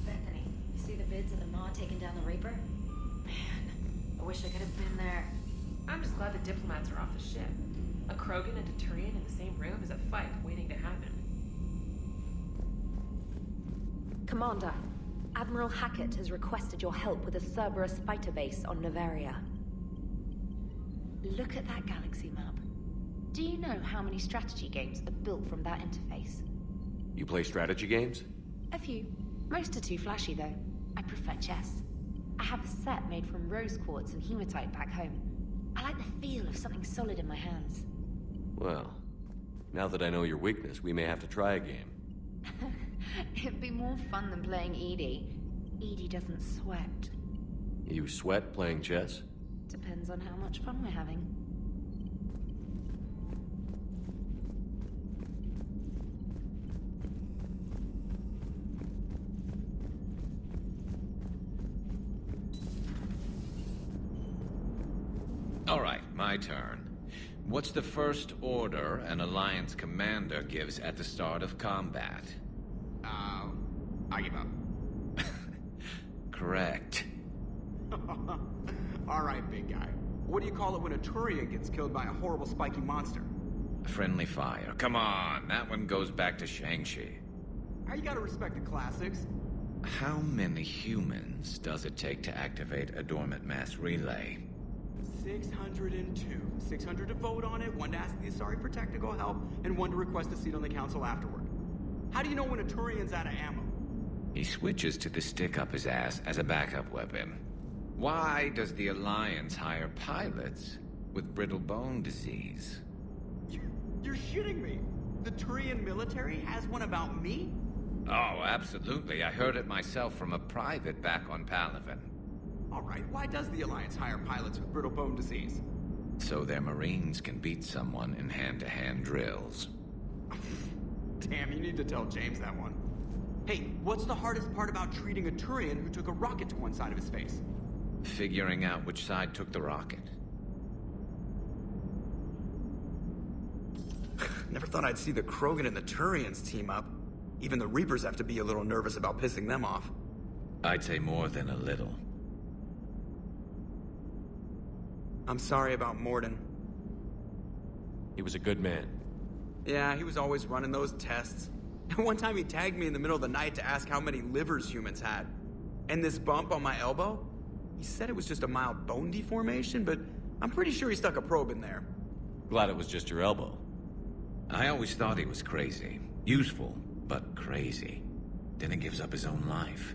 Bethany, you see the vids of the Maw taking down the Reaper? Man, I wish I could have been there. I'm just glad the diplomats are off the ship. A Krogan and a Turian in the same room is a fight waiting to happen. Commander, Admiral Hackett has requested your help with a Cerberus fighter base on Novaria. Look at that galaxy map. Do you know how many strategy games are built from that interface? You play strategy games? A few. Most are too flashy, though. I prefer chess. I have a set made from rose quartz and hematite back home. I like the feel of something solid in my hands. Well, now that I know your weakness, we may have to try a game. It'd be more fun than playing Edie. Edie doesn't sweat. You sweat playing chess? Depends on how much fun we're having. All right, my turn. What's the first order an Alliance commander gives at the start of combat? I give up. Correct. All right, big guy. What do you call it when a Turian gets killed by a horrible spiky monster? Friendly fire. Come on, that one goes back to Shang-Chi. You gotta respect the classics. How many humans does it take to activate a dormant mass relay? 602. 600 to vote on it, 1 to ask the Asari for technical help, and 1 to request a seat on the council afterward. How do you know when a Turian's out of ammo? He switches to the stick up his ass as a backup weapon. Why does the Alliance hire pilots with brittle bone disease? You're shitting me! The Turian military has one about me? Oh, absolutely. I heard it myself from a private back on Palaven. Alright, why does the Alliance hire pilots with brittle bone disease? So their Marines can beat someone in hand-to-hand drills. Damn, you need to tell James that one. Hey, what's the hardest part about treating a Turian who took a rocket to one side of his face? Figuring out which side took the rocket. Never thought I'd see the Krogan and the Turians team up. Even the Reapers have to be a little nervous about pissing them off. I'd say more than a little. I'm sorry about Mordin. He was a good man. Yeah, he was always running those tests. And one time he tagged me in the middle of the night to ask how many livers humans had. And this bump on my elbow? He said it was just a mild bone deformation, but I'm pretty sure he stuck a probe in there. Glad it was just your elbow. I always thought he was crazy. Useful, but crazy. Then he gives up his own life.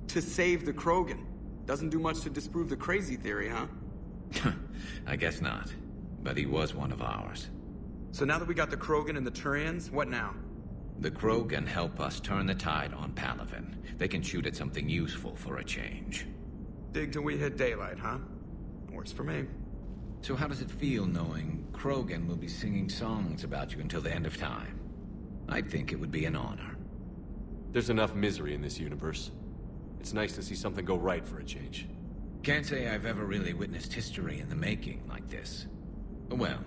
To save the Krogan. Doesn't do much to disprove the crazy theory, huh? I guess not. But he was one of ours. So now that we got the Krogan and the Turians, what now? The Krogan help us turn the tide on Palaven. They can shoot at something useful for a change. Dig till we hit daylight, huh? Works for me. So how does it feel knowing Krogan will be singing songs about you until the end of time? I'd think it would be an honor. There's enough misery in this universe. It's nice to see something go right for a change. Can't say I've ever really witnessed history in the making like this. Well,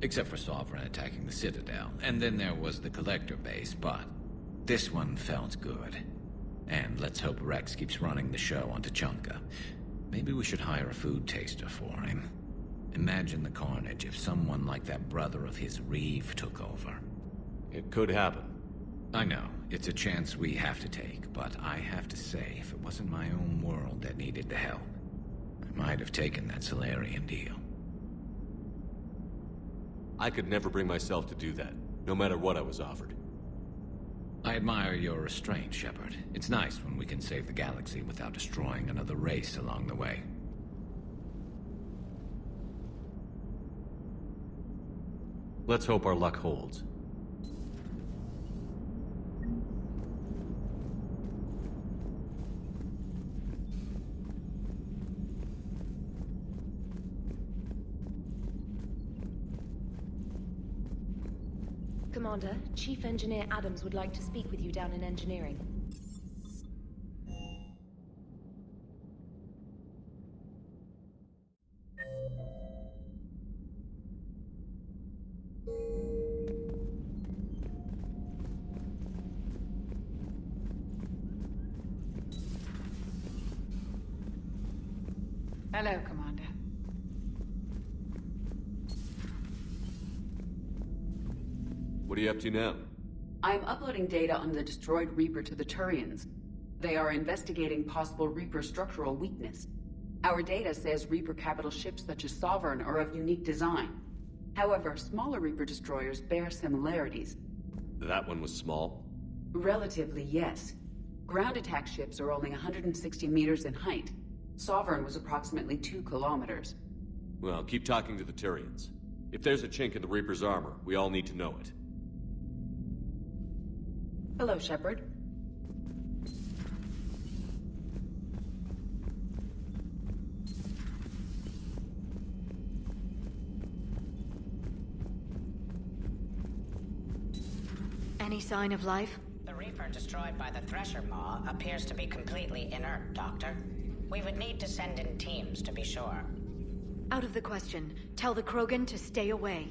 except for Sovereign attacking the Citadel, and then there was the Collector base, but this one felt good. And let's hope Wrex keeps running the show on Tuchanka. Maybe we should hire a food taster for him. Imagine the carnage if someone like that brother of his, Reeve, took over. It could happen. I know, it's a chance we have to take, but I have to say, if it wasn't my own world that needed the help, I might have taken that Solarian deal. I could never bring myself to do that, no matter what I was offered. I admire your restraint, Shepard. It's nice when we can save the galaxy without destroying another race along the way. Let's hope our luck holds. Commander, Chief Engineer Adams would like to speak with you down in engineering. Hello, Commander. What are you up to now? I'm uploading data on the destroyed Reaper to the Turians. They are investigating possible Reaper structural weakness. Our data says Reaper capital ships such as Sovereign are of unique design. However, smaller Reaper destroyers bear similarities. That one was small? Relatively, yes. Ground attack ships are only 160 meters in height. Sovereign was approximately 2 kilometers. Well, keep talking to the Turians. If there's a chink in the Reaper's armor, we all need to know it. Hello, Shepard. Any sign of life? The Reaper destroyed by the Thresher Maw appears to be completely inert, Doctor. We would need to send in teams to be sure. Out of the question. Tell the Krogan to stay away.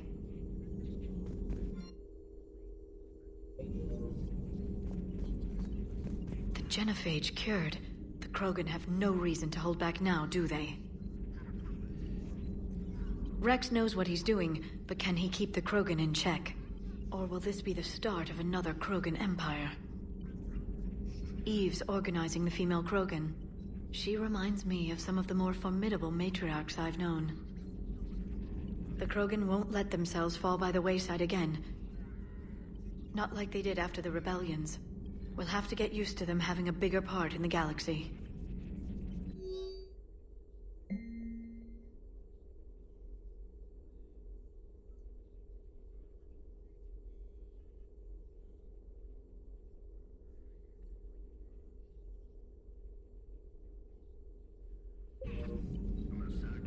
The genophage cured. The Krogan have no reason to hold back now, do they? Wrex knows what he's doing, but can he keep the Krogan in check? Or will this be the start of another Krogan empire? Eve's organizing the female Krogan. She reminds me of some of the more formidable matriarchs I've known. The Krogan won't let themselves fall by the wayside again. Not like they did after the rebellions. We'll have to get used to them having a bigger part in the galaxy.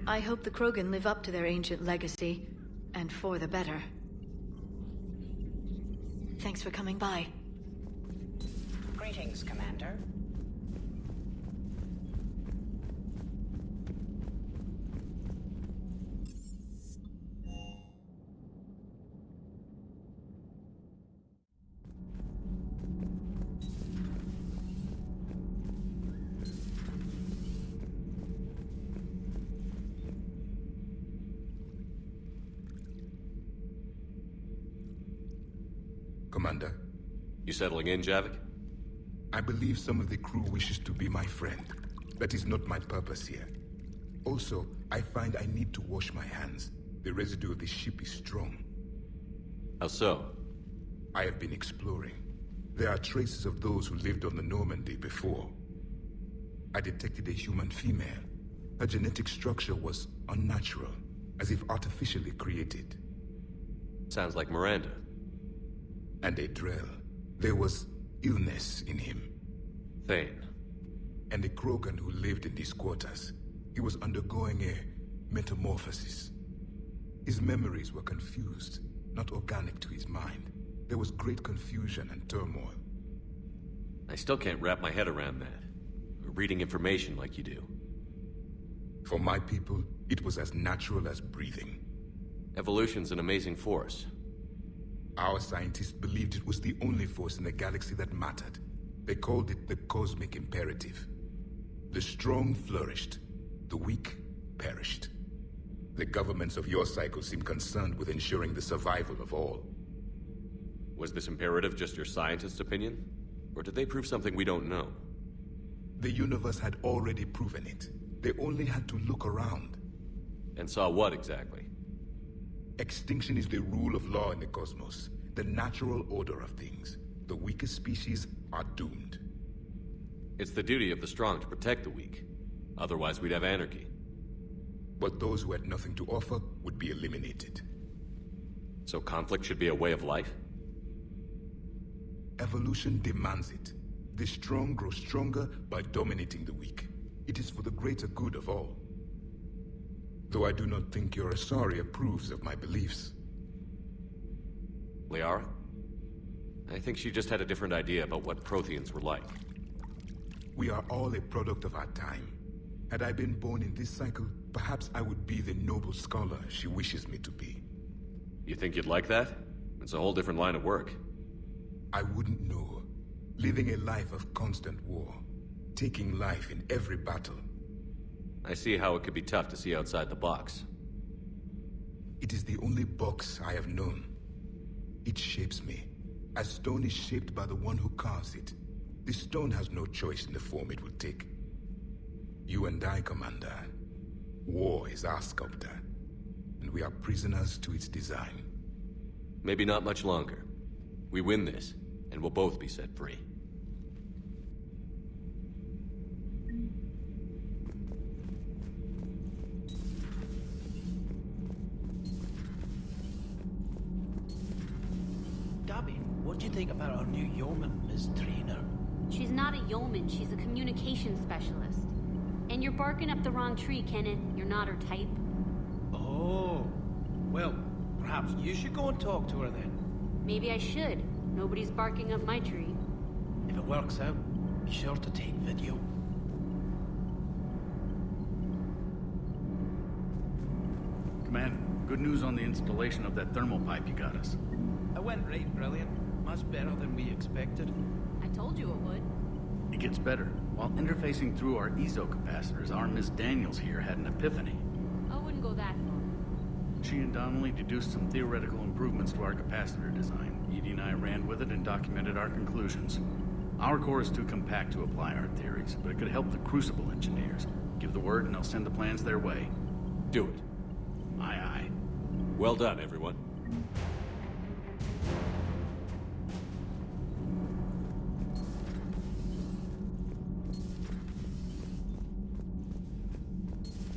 I hope the Krogan live up to their ancient legacy, and for the better. Thanks for coming by. Greetings, Commander. Commander, You settling in, Javik? I believe some of the crew wishes to be my friend. That is not my purpose here. Also, I find I need to wash my hands. The residue of the ship is strong. How so? I have been exploring. There are traces of those who lived on the Normandy before. I detected a human female. Her genetic structure was unnatural, as if artificially created. Sounds like Miranda. And a Drell. There was illness in him. Thane. And a Krogan who lived in these quarters. He was undergoing a metamorphosis. His memories were confused, not organic to his mind. There was great confusion and turmoil. I still can't wrap my head around that. Reading information like you do. For my people, it was as natural as breathing. Evolution's an amazing force. Our scientists believed it was the only force in the galaxy that mattered. They called it the cosmic imperative. The strong flourished, the weak perished. The governments of your cycle seem concerned with ensuring the survival of all. Was this imperative just your scientist's opinion? Or did they prove something we don't know? The universe had already proven it. They only had to look around. And saw what exactly? Extinction is the rule of law in the cosmos, the natural order of things. The weakest species are doomed. It's the duty of the strong to protect the weak. Otherwise, we'd have anarchy. But those who had nothing to offer would be eliminated. So conflict should be a way of life? Evolution demands it. The strong grow stronger by dominating the weak. It is for the greater good of all. Though I do not think your Asari approves of my beliefs. Liara? I think she just had a different idea about what Protheans were like. We are all a product of our time. Had I been born in this cycle, perhaps I would be the noble scholar she wishes me to be. You think you'd like that? It's a whole different line of work. I wouldn't know. Living a life of constant war. Taking life in every battle. I see how it could be tough to see outside the box. It is the only box I have known. It shapes me, as stone is shaped by the one who carves it. The stone has no choice in the form it will take. You and I, Commander. War is our sculptor, and we are prisoners to its design. Maybe not much longer. We win this, and we'll both be set free. Gabby, what do you think about our new yeoman, Ms. Trainer? She's not a yeoman, she's a communication specialist. And you're barking up the wrong tree, Kenneth. You're not her type. Oh, well, perhaps you should go and talk to her then. Maybe I should. Nobody's barking up my tree. If it works out, be sure to take video. Commander, good news on the installation of that thermal pipe you got us. It went right brilliant. Much better than we expected. I told you it would. It gets better. While interfacing through our ezo capacitors, our Miss Daniels here had an epiphany. I wouldn't go that far. She and Donnelly deduced some theoretical improvements to our capacitor design. Edie and I ran with it and documented our conclusions. Our core is too compact to apply our theories, but it could help the Crucible engineers. Give the word and they'll send the plans their way. Do it. Aye, aye. Well done, everyone.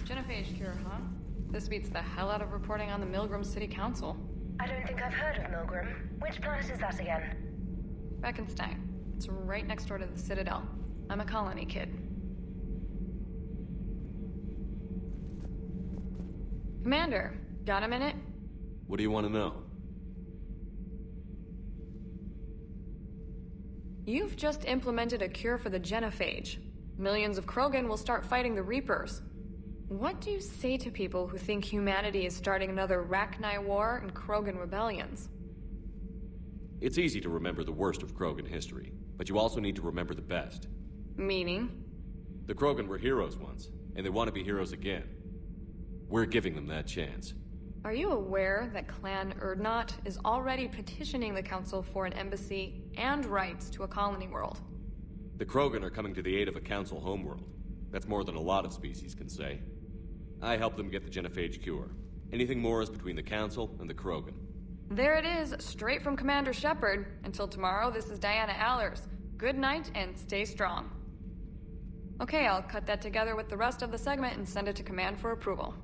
Genophage cure, huh? This beats the hell out of reporting on the Milgram City Council. I don't think I've heard of Milgram. Which planet is that again? Beckenstein. It's right next door to the Citadel. I'm a colony kid. Commander, got a minute? What do you want to know? You've just implemented a cure for the genophage. Millions of Krogan will start fighting the Reapers. What do you say to people who think humanity is starting another Rachni War and Krogan rebellions? It's easy to remember the worst of Krogan history, but you also need to remember the best. Meaning? The Krogan were heroes once, and they want to be heroes again. We're giving them that chance. Are you aware that Clan Urdnot is already petitioning the Council for an embassy and rights to a colony world? The Krogan are coming to the aid of a Council homeworld. That's more than a lot of species can say. I helped them get the genophage cure. Anything more is between the Council and the Krogan. There it is, straight from Commander Shepard. Until tomorrow, this is Diana Allers. Good night and stay strong. Okay, I'll cut that together with the rest of the segment and send it to Command for approval.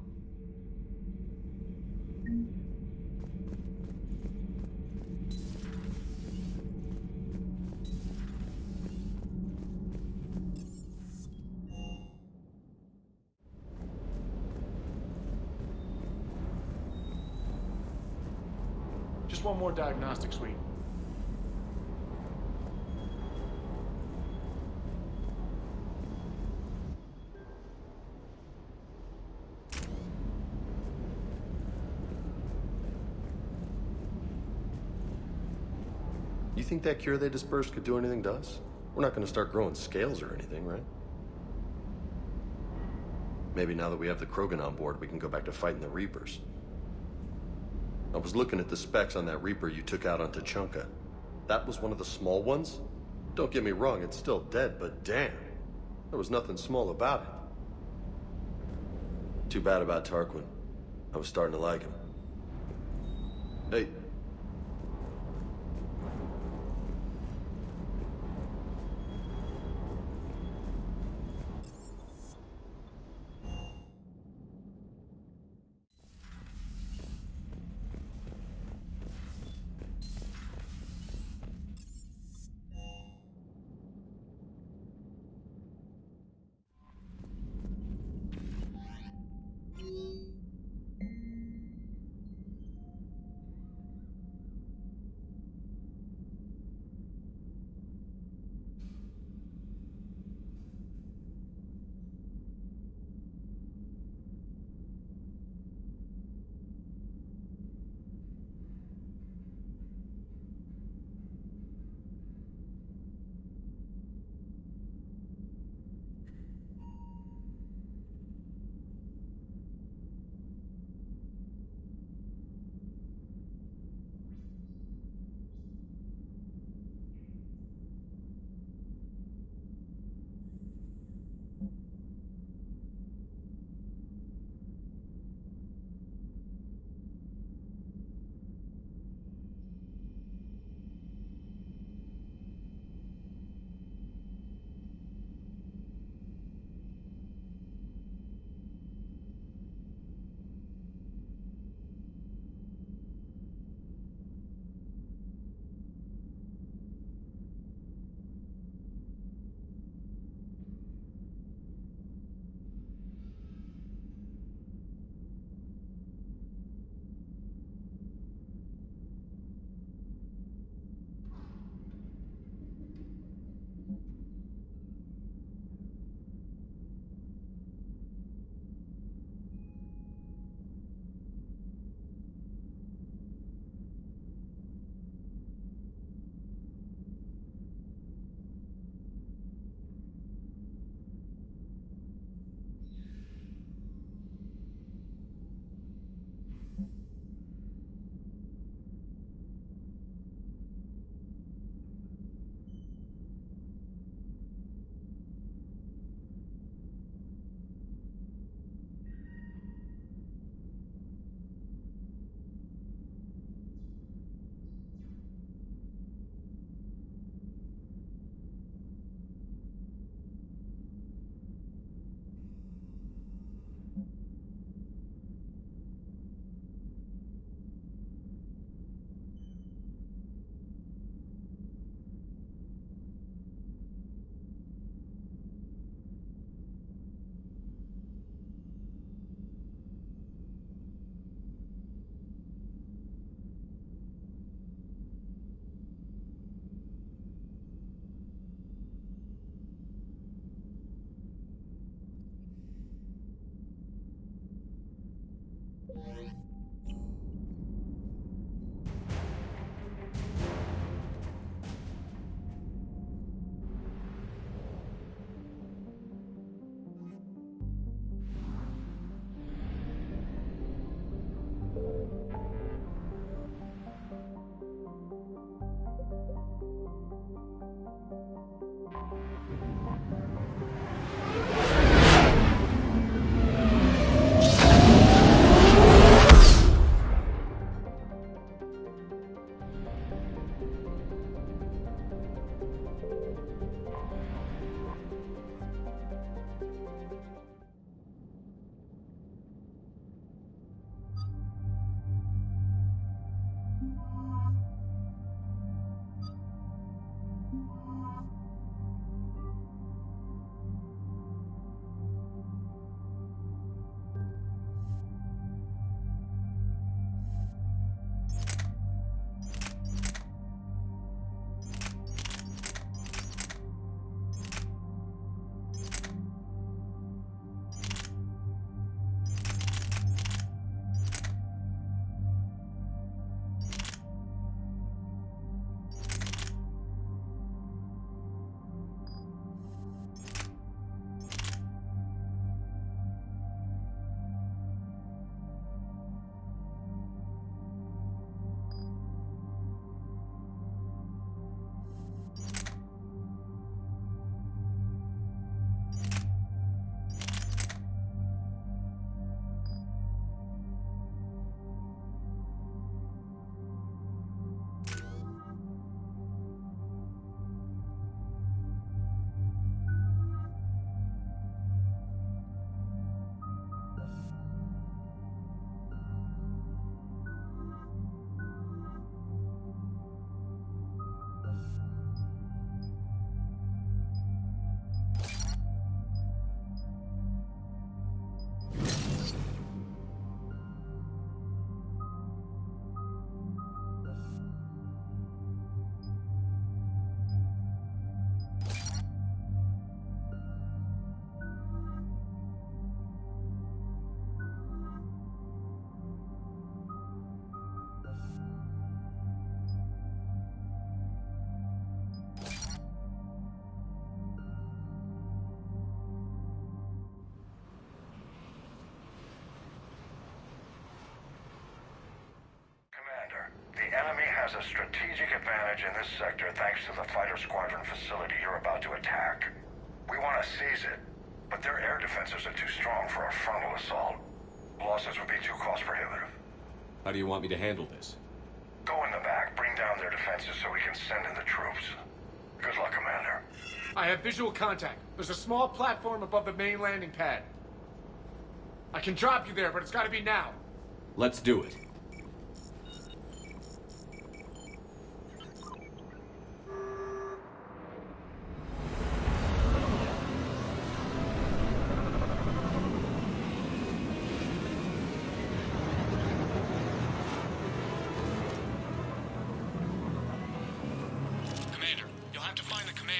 Just one more diagnostic suite. You think that cure they dispersed could do anything to us? We're not going to start growing scales or anything, right? Maybe now that we have the Krogan on board, we can go back to fighting the Reapers. I was looking at the specs on that Reaper you took out on Tuchanka. That was one of the small ones? Don't get me wrong, it's still dead, but damn. There was nothing small about it. Too bad about Tarquin. I was starting to like him. Hey. has a strategic advantage in this sector thanks to the fighter squadron facility you're about to attack. We want to seize it, but their air defenses are too strong for a frontal assault. Losses would be too cost prohibitive. How do you want me to handle this? Go in the back, bring down their defenses so we can send in the troops. Good luck, Commander. I have visual contact. There's a small platform above the main landing pad. I can drop you there, but it's gotta be now. Let's do it.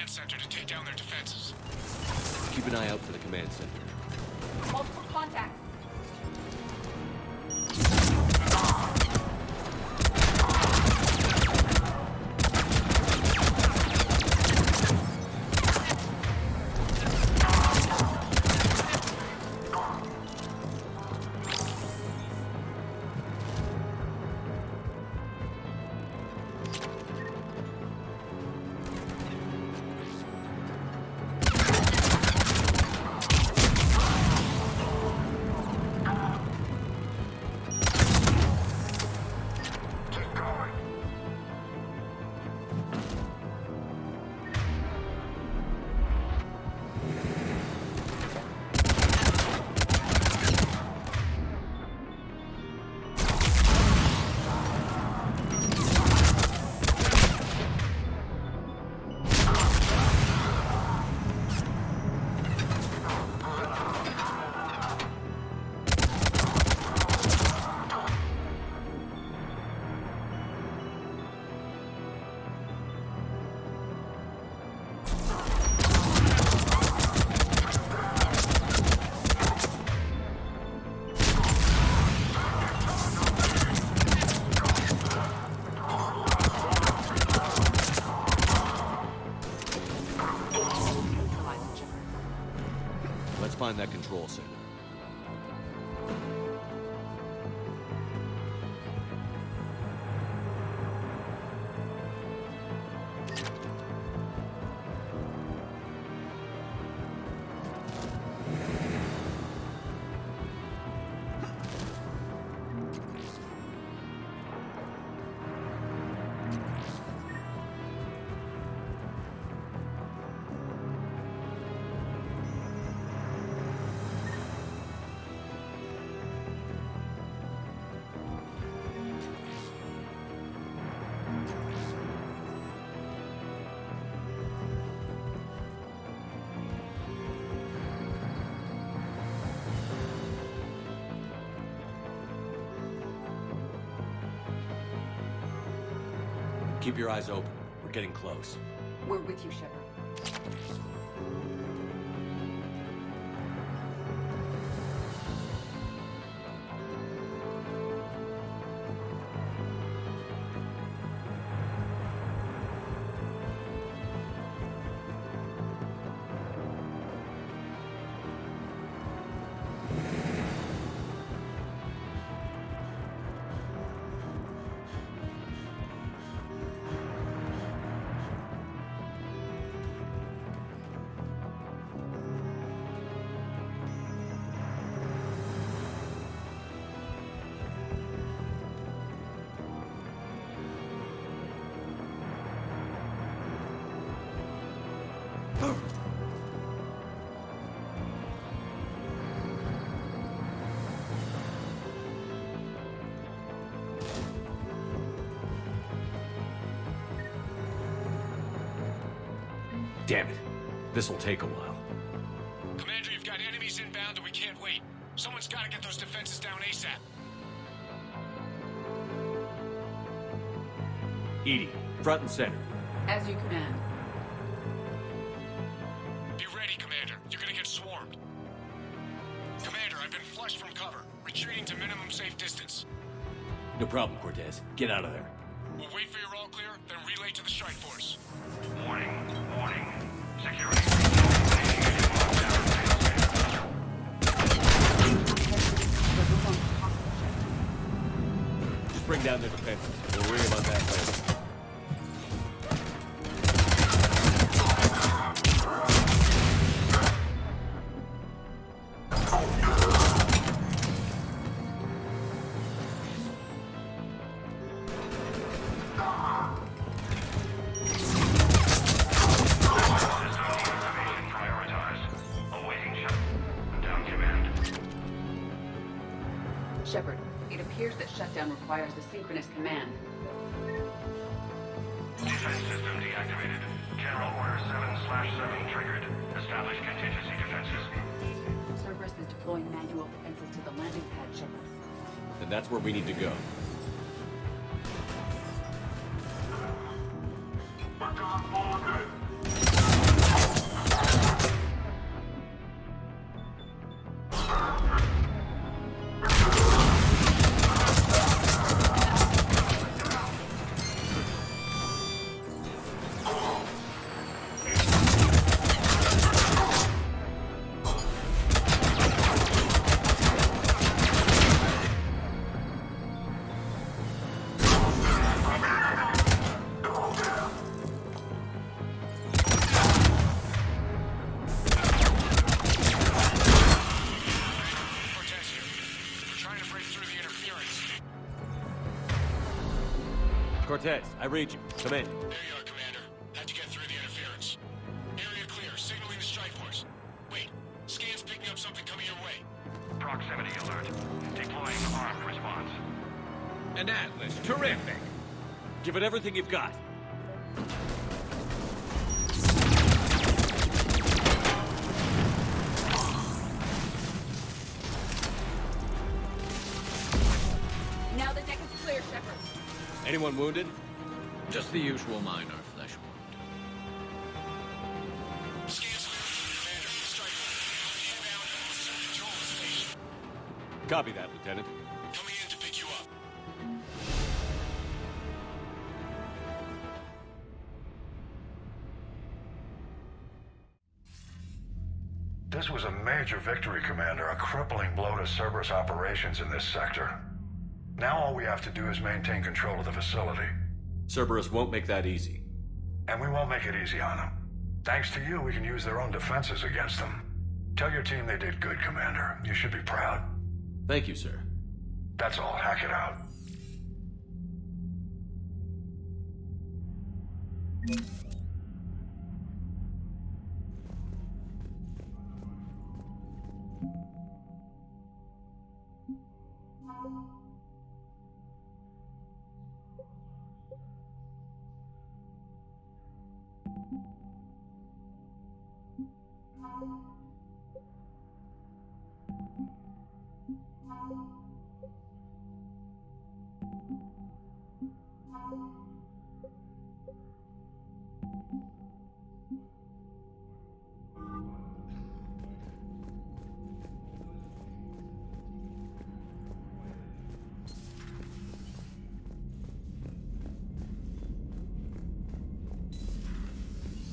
Center to take down their defenses. Keep an eye out for the command center. Multiple contacts. Find that control center. Keep your eyes open. We're getting close. We're with you, Shepard. Damn it. This'll take a while. Commander, you've got enemies inbound and we can't wait. Someone's gotta get those defenses down ASAP. EDI, front and center. As you command. Be ready, Commander. You're gonna get swarmed. Commander, I've been flushed from cover. Retreating to minimum safe distance. No problem, Cortez. Get out of there. We'll wait for your all clear, then relay to the strike force. Warning, warning. Security. bring down their defenses. We'll worry about that later. Shepard, it appears that shutdown requires a synchronous command. Defense system deactivated. General Order 7/7 triggered. Establish contingency defenses. Cerberus is deploying manual defenses to the landing pad, Shepard. Then that's where we need to go. Cortez, I read you. Come in. There you are, Commander. Had to get through the interference. Area clear, signaling the strike force. Wait, scan's picking up something coming your way. Proximity alert. Deploying armed response. An Atlas. Terrific. Give it everything you've got. Now the deck is clear, Shepard. Anyone wounded? Just the usual minor flesh wound. Copy that, Lieutenant. Coming in to pick you up. This was a major victory, Commander. A crippling blow to Cerberus operations in this sector. Now all we have to do is maintain control of the facility. Cerberus won't make that easy. And we won't make it easy on them. Thanks to you, we can use their own defenses against them. Tell your team they did good, Commander. You should be proud. Thank you, sir. That's all. Hack it out.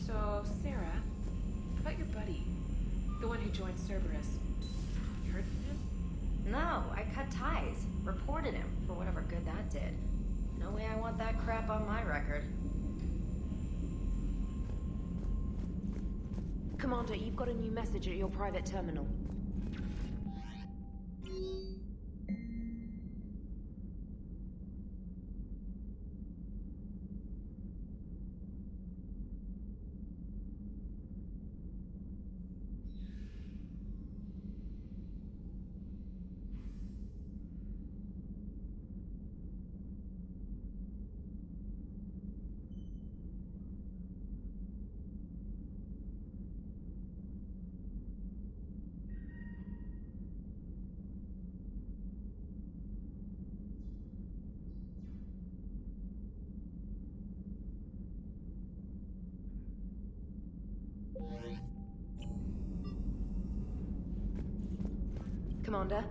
So, Sarah, about your buddy, the one who joined Cerberus. You heard from him? No, I cut ties. Reported him for whatever good that did. No way I want that crap on my record. Commander, you've got a new message at your private terminal. Commander,